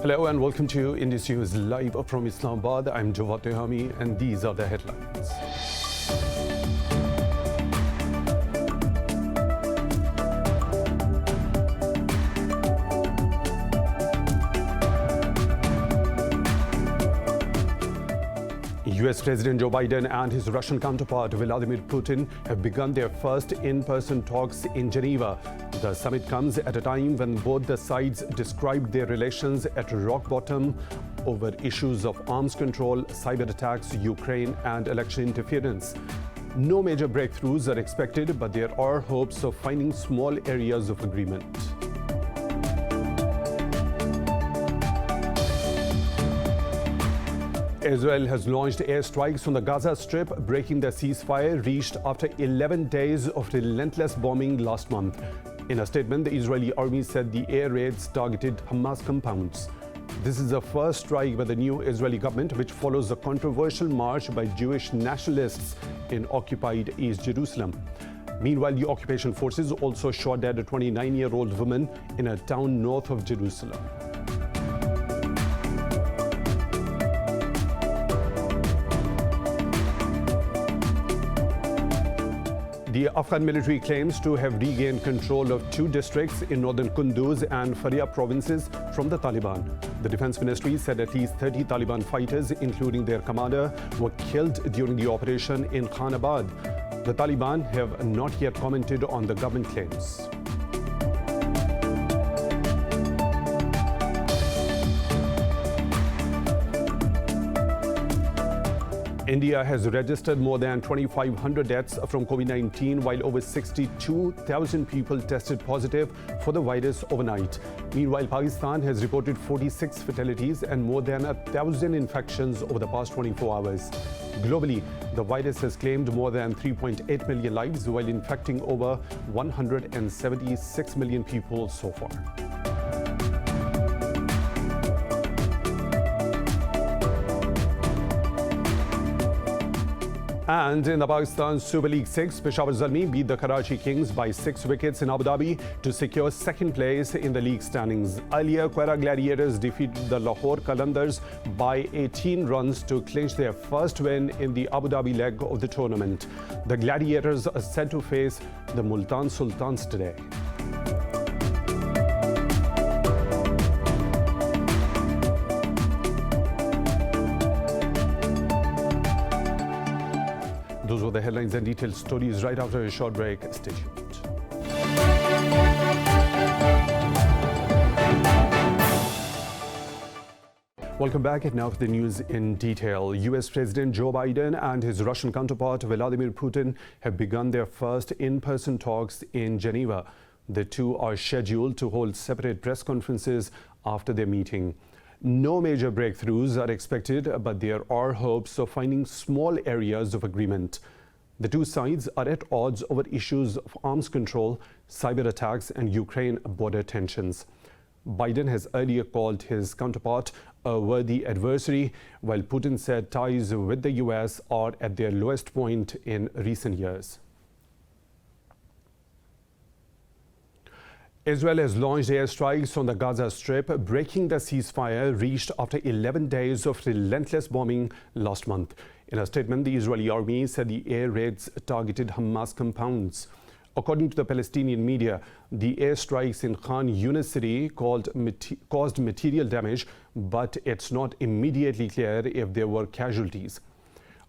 Hello and welcome to Indus News live from Islamabad. I'm Jawad Tehami and these are the headlines. US President Joe Biden and his Russian counterpart Vladimir Putin have begun their first in-person talks in Geneva. The summit comes at a time when both the sides described their relations at rock bottom over issues of arms control, cyber attacks, Ukraine, and election interference. No major breakthroughs are expected, but there are hopes of finding small areas of agreement. Israel has launched airstrikes on the Gaza Strip, breaking the ceasefire reached after 11 days of relentless bombing last month. In a statement, the Israeli army said the air raids targeted Hamas compounds. This is the first strike by the new Israeli government, which follows a controversial march by Jewish nationalists in occupied East Jerusalem. Meanwhile, the occupation forces also shot dead a 29-year-old woman in a town north of Jerusalem. The Afghan military claims to have regained control of 2 districts in northern Kunduz and Faryab provinces from the Taliban. The defense ministry said at least 30 Taliban fighters, including their commander, were killed during the operation in Khanabad. The Taliban have not yet commented on the government claims. India has registered more than 2,500 deaths from COVID-19, while over 62,000 people tested positive for the virus overnight. Meanwhile, Pakistan has reported 46 fatalities and more than 1,000 infections over the past 24 hours. Globally, the virus has claimed more than 3.8 million lives, while infecting over 176 million people so far. And in the Pakistan Super League 6, Peshawar Zalmi beat the Karachi Kings by 6 wickets in Abu Dhabi to secure second place in the league standings. Earlier, Quetta Gladiators defeated the Lahore Qalandars by 18 runs to clinch their first win in the Abu Dhabi leg of the tournament. The Gladiators are set to face the Multan Sultans today. Those were the headlines and detailed stories. Right after a short break, stay tuned. Welcome back. And now for the news in detail. US President Joe Biden and his Russian counterpart Vladimir Putin have begun their first in-person talks in Geneva. The two are scheduled to hold separate press conferences after their meeting. No major breakthroughs are expected, but there are hopes of finding small areas of agreement. The two sides are at odds over issues of arms control, cyber attacks, and Ukraine border tensions. Biden has earlier called his counterpart a worthy adversary, while Putin said ties with the US are at their lowest point in recent years. Israel has launched airstrikes on the Gaza Strip, breaking the ceasefire reached after 11 days of relentless bombing last month. In a statement, the Israeli army said the air raids targeted Hamas compounds. According to the Palestinian media, the airstrikes in Khan Yunis city caused material damage, but it's not immediately clear if there were casualties.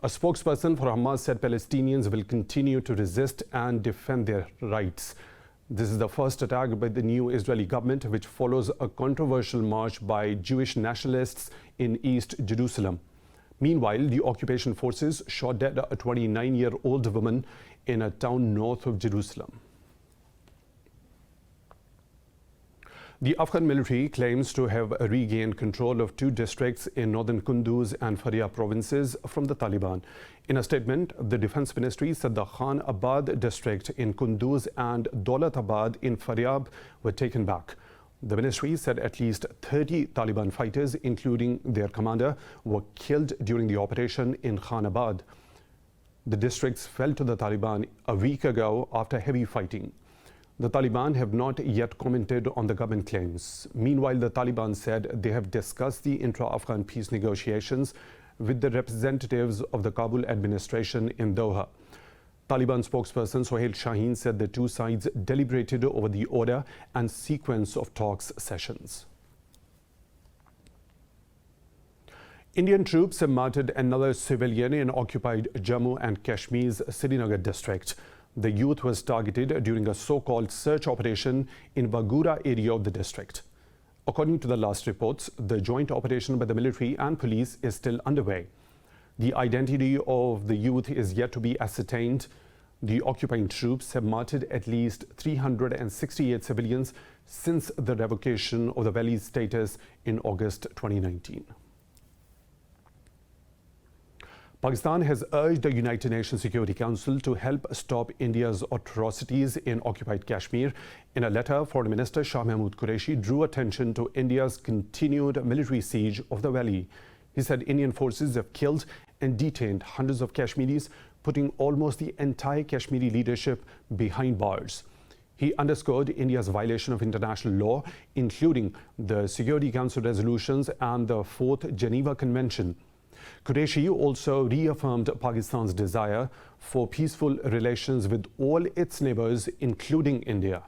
A spokesperson for Hamas said Palestinians will continue to resist and defend their rights. This is the first attack by the new Israeli government, which follows a controversial march by Jewish nationalists in East Jerusalem. Meanwhile, the occupation forces shot dead a 29-year-old woman in a town north of Jerusalem. The Afghan military claims to have regained control of 2 districts in northern Kunduz and Faryab provinces from the Taliban. In a statement, the defense ministry said the Khanabad district in Kunduz and Dolatabad in Faryab were taken back. The ministry said at least 30 Taliban fighters, including their commander, were killed during the operation in Khanabad. The districts fell to the Taliban a week ago after heavy fighting. The Taliban have not yet commented on the government claims. Meanwhile, the Taliban said they have discussed the intra-Afghan peace negotiations with the representatives of the Kabul administration in Doha. Taliban spokesperson Sohail Shaheen said the two sides deliberated over the order and sequence of talks sessions. Indian troops have martyred another civilian in occupied Jammu and Kashmir's Srinagar district. The youth was targeted during a so-called search operation in Bagura area of the district. According to the last reports, the joint operation by the military and police is still underway. The identity of the youth is yet to be ascertained. The occupying troops have martyred at least 368 civilians since the revocation of the valley's status in August 2019. Pakistan has urged the United Nations Security Council to help stop India's atrocities in occupied Kashmir. In a letter, Foreign Minister Shah Mahmood Qureshi drew attention to India's continued military siege of the valley. He said Indian forces have killed and detained hundreds of Kashmiris, putting almost the entire Kashmiri leadership behind bars. He underscored India's violation of international law, including the Security Council resolutions and the 4th Geneva Convention. Qureshi also reaffirmed Pakistan's desire for peaceful relations with all its neighbors, including India.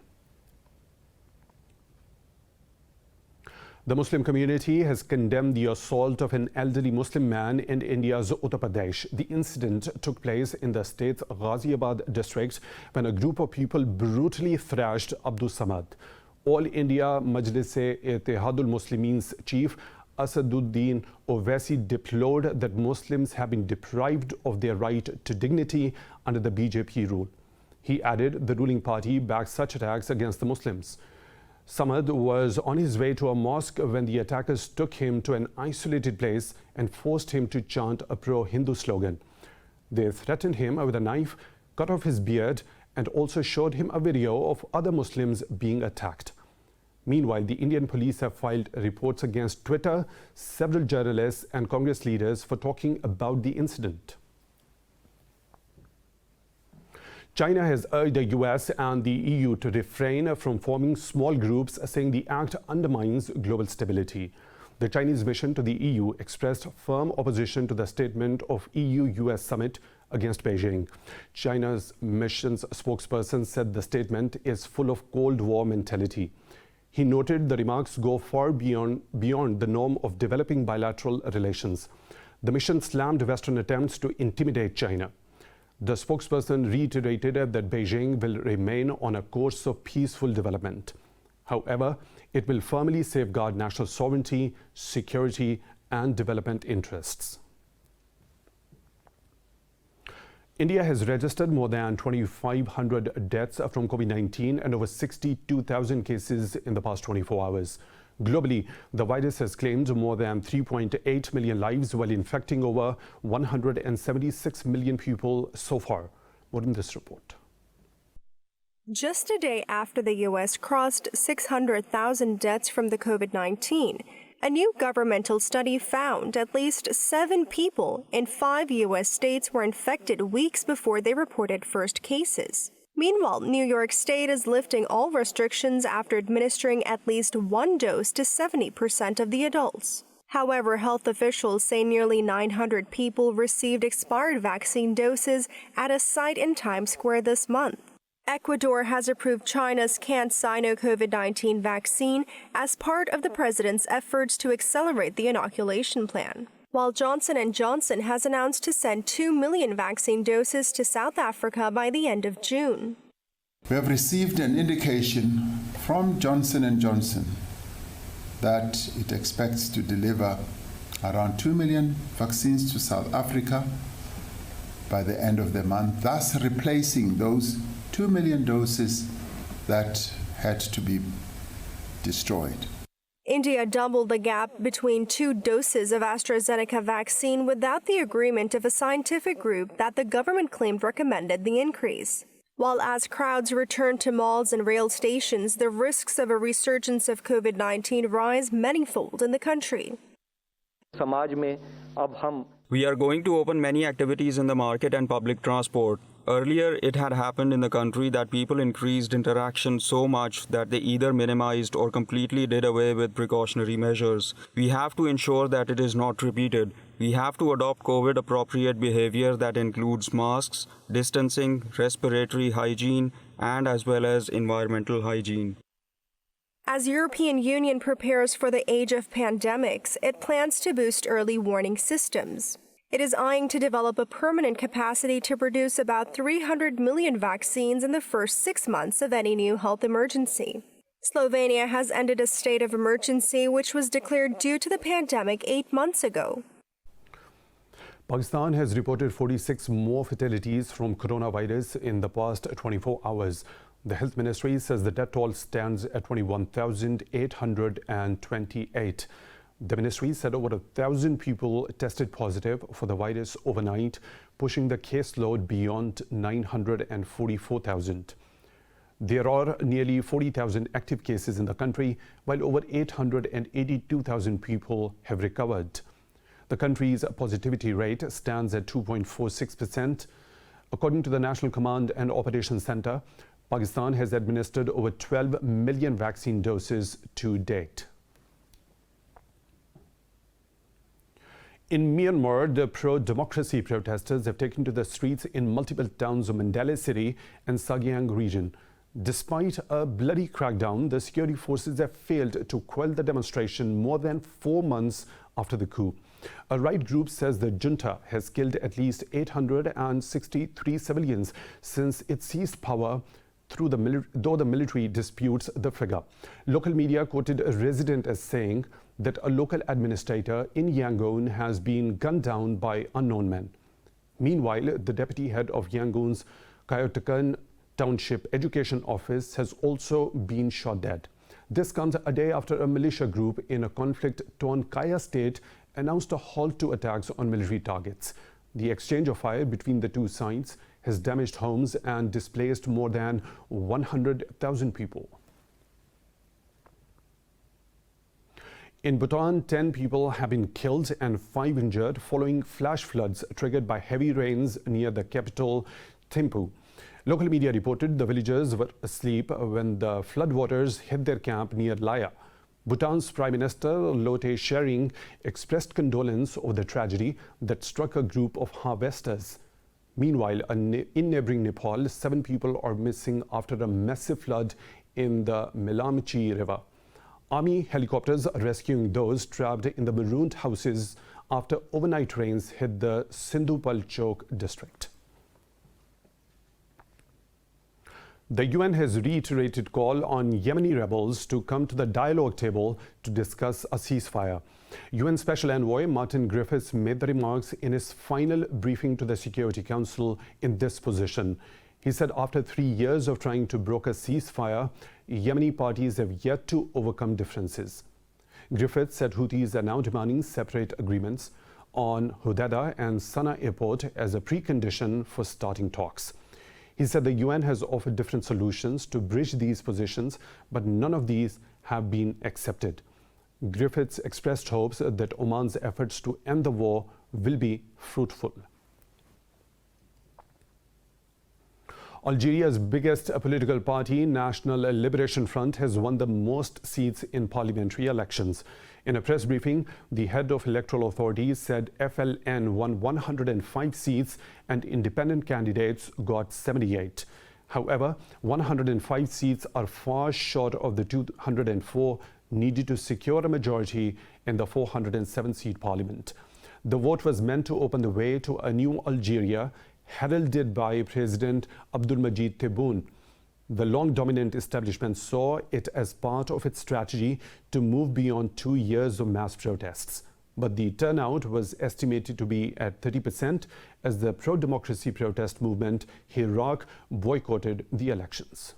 The Muslim community has condemned the assault of an elderly Muslim man in India's Uttar Pradesh. The incident took place in the state's Ghaziabad district when a group of people brutally thrashed Abdul Samad. All India Majlis-e-Ittihadul Muslimin's chief Asaduddin Owaisi deplored that Muslims have been deprived of their right to dignity under the BJP rule. He added the ruling party backs such attacks against the Muslims. Samad was on his way to a mosque when the attackers took him to an isolated place and forced him to chant a pro-Hindu slogan. They threatened him with a knife, cut off his beard, and also showed him a video of other Muslims being attacked. Meanwhile, the Indian police have filed reports against Twitter, several journalists and Congress leaders for talking about the incident. China has urged the US and the EU to refrain from forming small groups, saying the act undermines global stability. The Chinese mission to the EU expressed firm opposition to the statement of EU-US summit against Beijing. China's mission's spokesperson said the statement is full of Cold War mentality. He noted the remarks go far beyond the norm of developing bilateral relations. The mission slammed Western attempts to intimidate China. The spokesperson reiterated that Beijing will remain on a course of peaceful development. However, it will firmly safeguard national sovereignty, security, and development interests. India has registered more than 2,500 deaths from COVID-19 and over 62,000 cases in the past 24 hours. Globally, the virus has claimed more than 3.8 million lives while infecting over 176 million people so far. More in this report. Just a day after the U.S. crossed 600,000 deaths from the COVID-19, a new governmental study found at least 7 people in 5 U.S. states were infected weeks before they reported first cases. Meanwhile, New York State is lifting all restrictions after administering at least 1 dose to 70% of the adults. However, health officials say nearly 900 people received expired vaccine doses at a site in Times Square this month. Ecuador has approved China's CanSino COVID-19 vaccine as part of the president's efforts to accelerate the inoculation plan, while Johnson & Johnson has announced to send 2 million vaccine doses to South Africa by the end of June. We have received an indication from Johnson & Johnson that it expects to deliver around 2 million vaccines to South Africa by the end of the month, thus replacing those 2 million doses that had to be destroyed. India doubled the gap between 2 doses of AstraZeneca vaccine without the agreement of a scientific group that the government claimed recommended the increase. While as crowds return to malls and rail stations, the risks of a resurgence of COVID-19 rise manyfold in the country. We are going to open many activities in the market and public transport. Earlier, it had happened in the country that people increased interaction so much that they either minimized or completely did away with precautionary measures. We have to ensure that it is not repeated. We have to adopt COVID-appropriate behavior that includes masks, distancing, respiratory hygiene, and as well as environmental hygiene. As European Union prepares for the age of pandemics, it plans to boost early warning systems. It is eyeing to develop a permanent capacity to produce about 300 million vaccines in the first 6 months of any new health emergency. Slovenia has ended a state of emergency which was declared due to the pandemic 8 months ago. Pakistan has reported 46 more fatalities from coronavirus in the past 24 hours. The health ministry says the death toll stands at 21,828. The ministry said over 1,000 people tested positive for the virus overnight, pushing the caseload beyond 944,000. There are nearly 40,000 active cases in the country, while over 882,000 people have recovered. The country's positivity rate stands at 2.46%. According to the National Command and Operations Center, Pakistan has administered over 12 million vaccine doses to date. In Myanmar, the pro-democracy protesters have taken to the streets in multiple towns of Mandalay City and Sagyang region. Despite a bloody crackdown, the security forces have failed to quell the demonstration more than 4 months after the coup. A right group says the junta has killed at least 863 civilians since it seized power, though the military disputes the figure. Local media quoted a resident as saying that a local administrator in Yangon has been gunned down by unknown men. Meanwhile, the deputy head of Yangon's RETAKEN Township Education Office has also been shot dead. This comes a day after a militia group in a conflict-torn Kaya state announced a halt to attacks on military targets. The exchange of fire between the two sides has damaged homes and displaced more than 100,000 people. In Bhutan, 10 people have been killed and 5 injured following flash floods triggered by heavy rains near the capital, Thimphu. Local media reported the villagers were asleep when the floodwaters hit their camp near Laya. Bhutan's Prime Minister Lote Tshering expressed condolence over the tragedy that struck a group of harvesters. Meanwhile, in neighboring Nepal, 7 people are missing after a massive flood in the Milamichi River. Army helicopters are rescuing those trapped in the marooned houses after overnight rains hit the Sindhupalchok district. The UN has reiterated call on Yemeni rebels to come to the dialogue table to discuss a ceasefire. UN Special Envoy Martin Griffiths made the remarks in his final briefing to the Security Council in this position. He said after 3 years of trying to broker a ceasefire, Yemeni parties have yet to overcome differences. Griffiths said Houthis are now demanding separate agreements on Hodeidah and Sana'a airport as a precondition for starting talks. He said the UN has offered different solutions to bridge these positions, but none of these have been accepted. Griffiths expressed hopes that Oman's efforts to end the war will be fruitful. Algeria's biggest political party, National Liberation Front, has won the most seats in parliamentary elections. In a press briefing, the head of electoral authorities said FLN won 105 seats and independent candidates got 78. However, 105 seats are far short of the 204 needed to secure a majority in the 407-seat parliament. The vote was meant to open the way to a new Algeria, heralded by President Abdelmadjid Tebboune. The long dominant establishment saw it as part of its strategy to move beyond 2 years of mass protests. But the turnout was estimated to be at 30% as the pro-democracy protest movement Hirak boycotted the elections.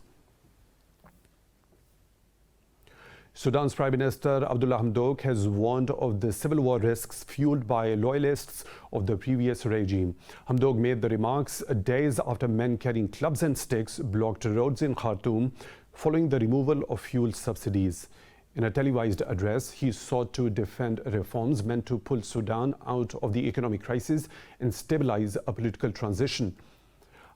Sudan's Prime Minister Abdullah Hamdok has warned of the civil war risks fueled by loyalists of the previous regime. Hamdok made the remarks days after men carrying clubs and sticks blocked roads in Khartoum following the removal of fuel subsidies. In a televised address, he sought to defend reforms meant to pull Sudan out of the economic crisis and stabilize a political transition.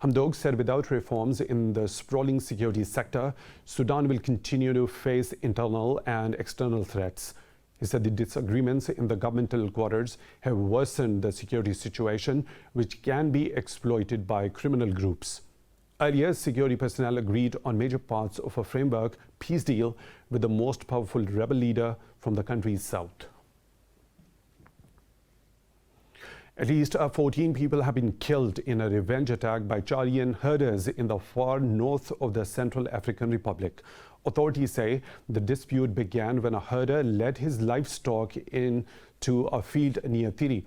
Hamdok said without reforms in the sprawling security sector, Sudan will continue to face internal and external threats. He said the disagreements in the governmental quarters have worsened the security situation, which can be exploited by criminal groups. Earlier, security personnel agreed on major parts of a framework peace deal with the most powerful rebel leader from the country's south. At least 14 people have been killed in a revenge attack by Chadian herders in the far north of the Central African Republic. Authorities say the dispute began when a herder led his livestock into a field near Tiri.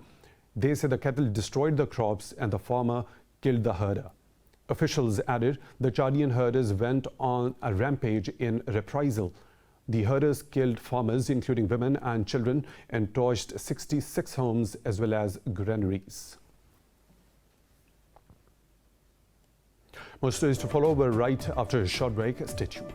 They say the cattle destroyed the crops and the farmer killed the herder. Officials added the Chadian herders went on a rampage in reprisal. The herders killed farmers, including women and children, and torched 66 homes as well as granaries. More stories to follow. We're right after a short break. Stay tuned.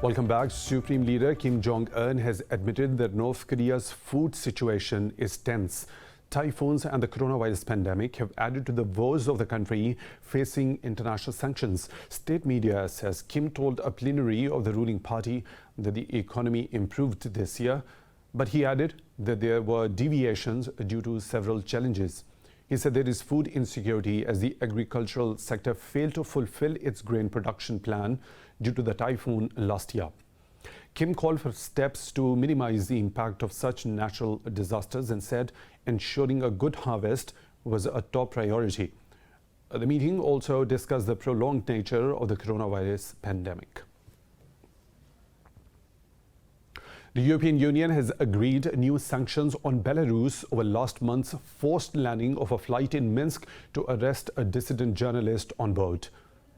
Welcome back. Supreme Leader Kim Jong-un has admitted that North Korea's food situation is tense. Typhoons and the coronavirus pandemic have added to the woes of the country facing international sanctions. State media says Kim told a plenary of the ruling party that the economy improved this year, but he added that there were deviations due to several challenges. He said there is food insecurity as the agricultural sector failed to fulfill its grain production plan due to the typhoon last year. Kim called for steps to minimize the impact of such natural disasters and said ensuring a good harvest was a top priority. The meeting also discussed the prolonged nature of the coronavirus pandemic. The European Union has agreed new sanctions on Belarus over last month's forced landing of a flight in Minsk to arrest a dissident journalist on board.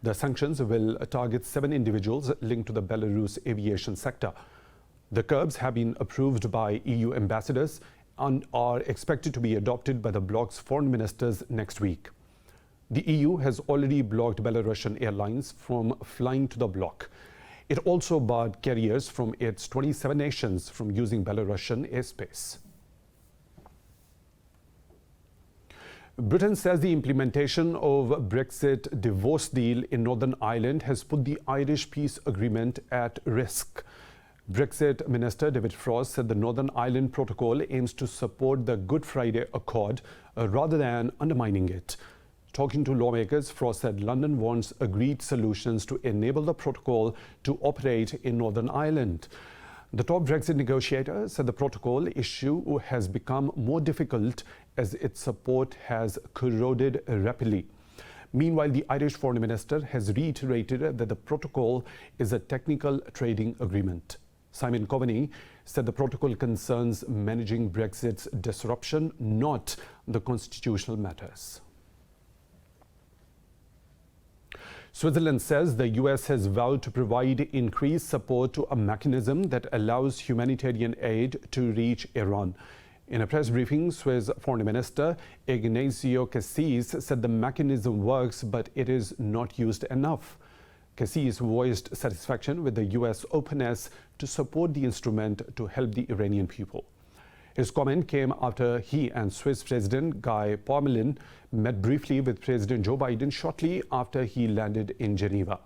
The sanctions will target 7 individuals linked to the Belarus aviation sector. The curbs have been approved by EU ambassadors and are expected to be adopted by the bloc's foreign ministers next week. The EU has already blocked Belarusian airlines from flying to the bloc. It also barred carriers from its 27 nations from using Belarusian airspace. Britain says the implementation of Brexit divorce deal in Northern Ireland has put the Irish peace agreement at risk. Brexit Minister David Frost said the Northern Ireland Protocol aims to support the Good Friday Accord rather than undermining it. Talking to lawmakers, Frost said London wants agreed solutions to enable the protocol to operate in Northern Ireland. The top Brexit negotiator said the protocol issue has become more difficult as its support has corroded rapidly. Meanwhile, the Irish Foreign Minister has reiterated that the protocol is a technical trading agreement. Simon Coveney said the protocol concerns managing Brexit's disruption, not the constitutional matters. Switzerland says the US has vowed to provide increased support to a mechanism that allows humanitarian aid to reach Iran. In a press briefing, Swiss Foreign Minister Ignazio Cassis said the mechanism works, but it is not used enough. Cassis voiced satisfaction with the US openness to support the instrument to help the Iranian people. His comment came after he and Swiss President Guy Parmelin met briefly with President Joe Biden shortly after he landed in Geneva.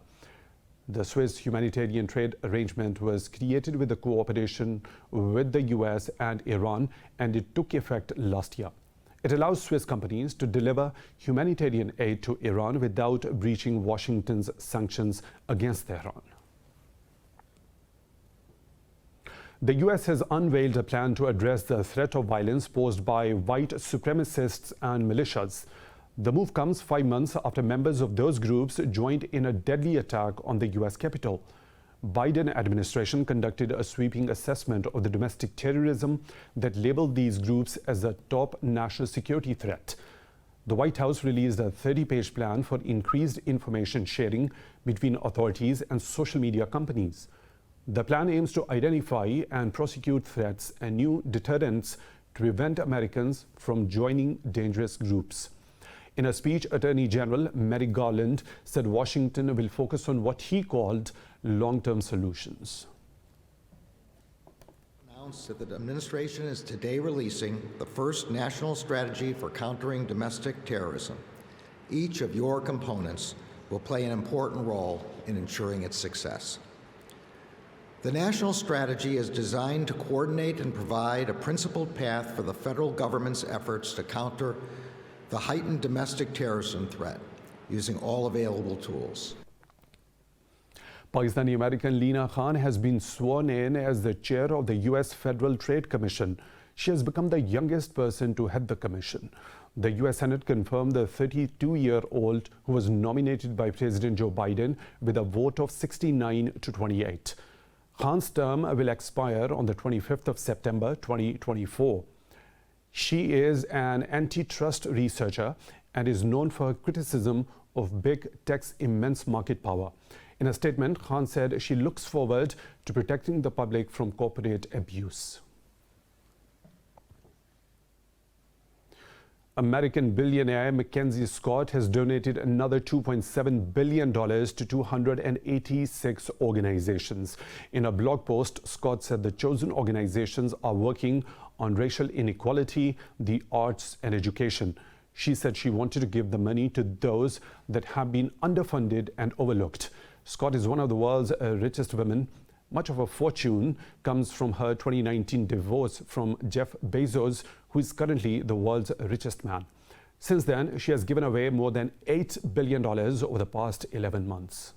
The Swiss humanitarian trade arrangement was created with the cooperation with the US and Iran, and it took effect last year. It allows Swiss companies to deliver humanitarian aid to Iran without breaching Washington's sanctions against Tehran. The US has unveiled a plan to address the threat of violence posed by white supremacists and militias. The move comes 5 months after members of those groups joined in a deadly attack on the US Capitol. Biden administration conducted a sweeping assessment of the domestic terrorism that labeled these groups as a top national security threat. The White House released a 30-page plan for increased information sharing between authorities and social media companies. The plan aims to identify and prosecute threats and new deterrents to prevent Americans from joining dangerous groups. In a speech, Attorney General Merrick Garland said Washington will focus on what he called long-term solutions. Now announce that the administration is today releasing the first national strategy for countering domestic terrorism. Each of your components will play an important role in ensuring its success. The national strategy is designed to coordinate and provide a principled path for the federal government's efforts to counter the heightened domestic terrorism threat using all available tools. Pakistani-American Leena Khan has been sworn in as the chair of the U.S. Federal Trade Commission. She has become the youngest person to head the commission. The U.S. Senate confirmed the 32-year-old who was nominated by President Joe Biden with a vote of 69 to 28. Khan's term will expire on the 25th of September 2024. She is an antitrust researcher and is known for her criticism of big tech's immense market power. In a statement, Khan said she looks forward to protecting the public from corporate abuse. American billionaire Mackenzie Scott has donated another $2.7 billion to 286 organizations. In a blog post, Scott said the chosen organizations are working on racial inequality, the arts, and education. She said she wanted to give the money to those that have been underfunded and overlooked. Scott is one of the world's richest women. Much of her fortune comes from her 2019 divorce from Jeff Bezos, who is currently the world's richest man. Since then, she has given away more than $8 billion over the past 11 months.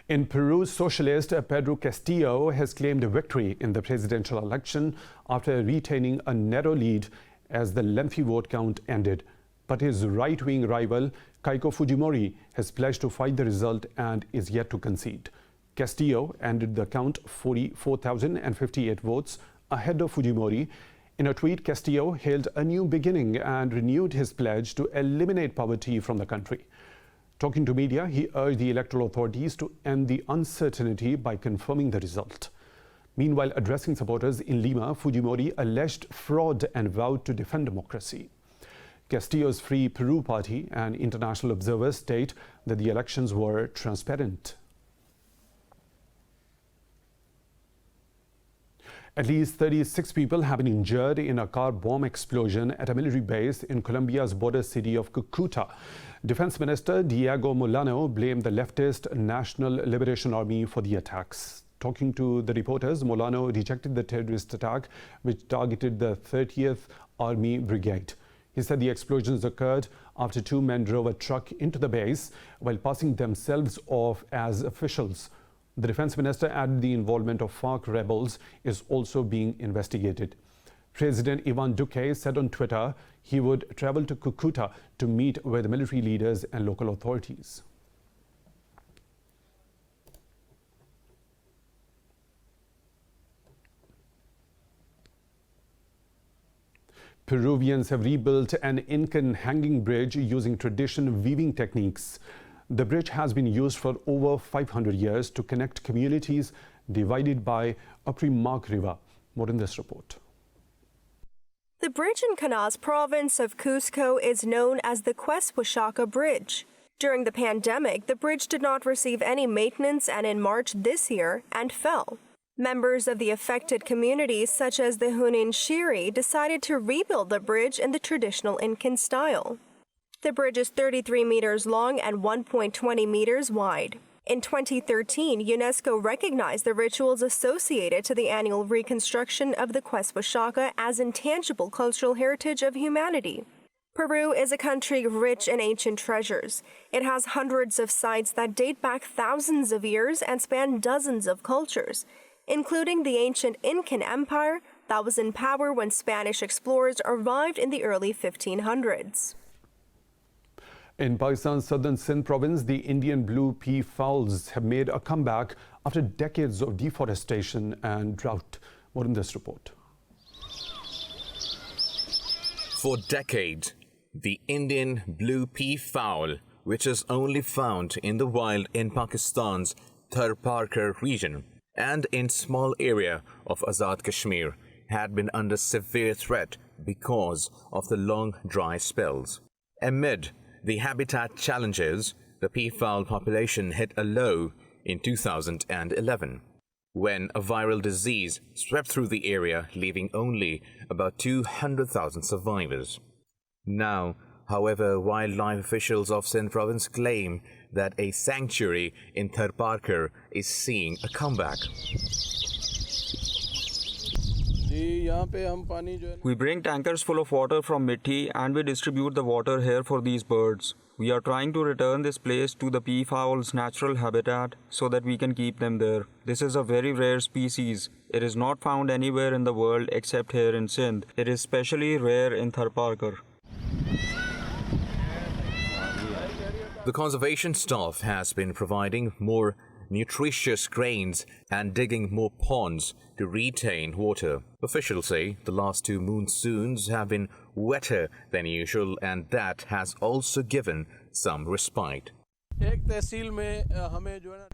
In Peru, socialist Pedro Castillo has claimed victory in the presidential election after retaining a narrow lead as the lengthy vote count ended. But his right-wing rival, Keiko Fujimori, has pledged to fight the result and is yet to concede. Castillo ended the count 44,058 votes ahead of Fujimori. In a tweet, Castillo hailed a new beginning and renewed his pledge to eliminate poverty from the country. Talking to media, he urged the electoral authorities to end the uncertainty by confirming the result. Meanwhile, addressing supporters in Lima, Fujimori alleged fraud and vowed to defend democracy. Castillo's Free Peru party and international observers state that the elections were transparent. At least 36 people have been injured in a car bomb explosion at a military base in Colombia's border city of Cúcuta. Defense Minister Diego Molano blamed the leftist National Liberation Army for the attacks. Talking to the reporters, Molano rejected the terrorist attack, which targeted the 30th Army Brigade. He said the explosions occurred after two men drove a truck into the base while passing themselves off as officials. The defense minister added the involvement of FARC rebels is also being investigated. President Ivan Duque said on Twitter he would travel to Cúcuta to meet with military leaders and local authorities. Peruvians have rebuilt an Incan hanging bridge using traditional weaving techniques. The bridge has been used for over 500 years to connect communities divided by Apurímac River. More in this report. The bridge in Canas province of Cusco is known as the Quespuchaca Bridge. During the pandemic, the bridge did not receive any maintenance and in March this year and fell. Members of the affected communities, such as the Huninshiri, decided to rebuild the bridge in the traditional Incan style. The bridge is 33 meters long and 1.20 meters wide. In 2013, UNESCO recognized the rituals associated to the annual reconstruction of the Quespuchaca as intangible cultural heritage of humanity. Peru is a country rich in ancient treasures. It has hundreds of sites that date back thousands of years and span dozens of cultures, including the ancient Incan Empire that was in power when Spanish explorers arrived in the early 1500s. In Pakistan's southern Sindh province, the Indian blue pea fowls have made a comeback after decades of deforestation and drought. More in this report. For decades, the Indian blue pea fowl, which is only found in the wild in Pakistan's Tharparkar region and in small area of Azad Kashmir, had been under severe threat because of the long dry spells. Amid the habitat challenges, the peafowl population hit a low in 2011. when a viral disease swept through the area, leaving only about 200,000 survivors. Now, however, wildlife officials of Sindh province claim that a sanctuary in Tharparkar is seeing a comeback. We bring tankers full of water from Mithi and we distribute the water here for these birds. We are trying to return this place to the peafowl's natural habitat so that we can keep them there. This is a very rare species. It is not found anywhere in the world except here in Sindh. It is especially rare in Tharparkar. The conservation staff has been providing more nutritious grains and digging more ponds to retain water. Officials say the last two monsoons have been wetter than usual, and that has also given some respite.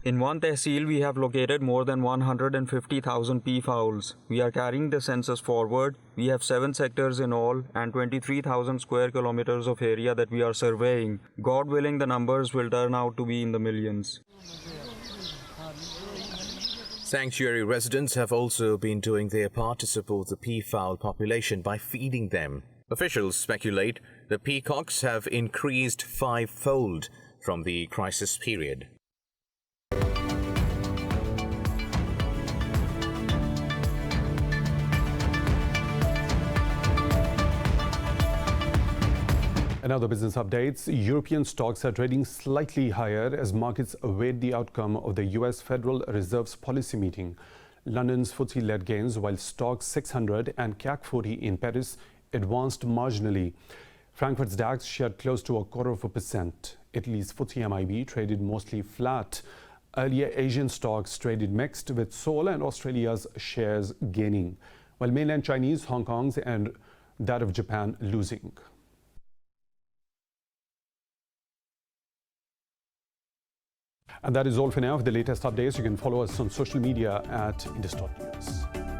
In one tehsil, we have located more than 150,000 peafowls. We are carrying the census forward. We have 7 sectors in all and 23,000 square kilometers of area that we are surveying. God willing, the numbers will turn out to be in the millions. Sanctuary residents have also been doing their part to support the peafowl population by feeding them. Officials speculate the peacocks have increased 5-fold from the crisis period. And other business updates. European stocks are trading slightly higher as markets await the outcome of the US Federal Reserve's policy meeting. London's FTSE led gains while Stoxx 600 and CAC 40 in Paris advanced marginally. Frankfurt's DAX shared close to 0.25%. Italy's FTSE MIB traded mostly flat. Earlier Asian stocks traded mixed, with Seoul and Australia's shares gaining, while mainland Chinese, Hong Kong's and that of Japan losing. And that is all for now. For the latest updates, you can follow us on social media at Indus.News.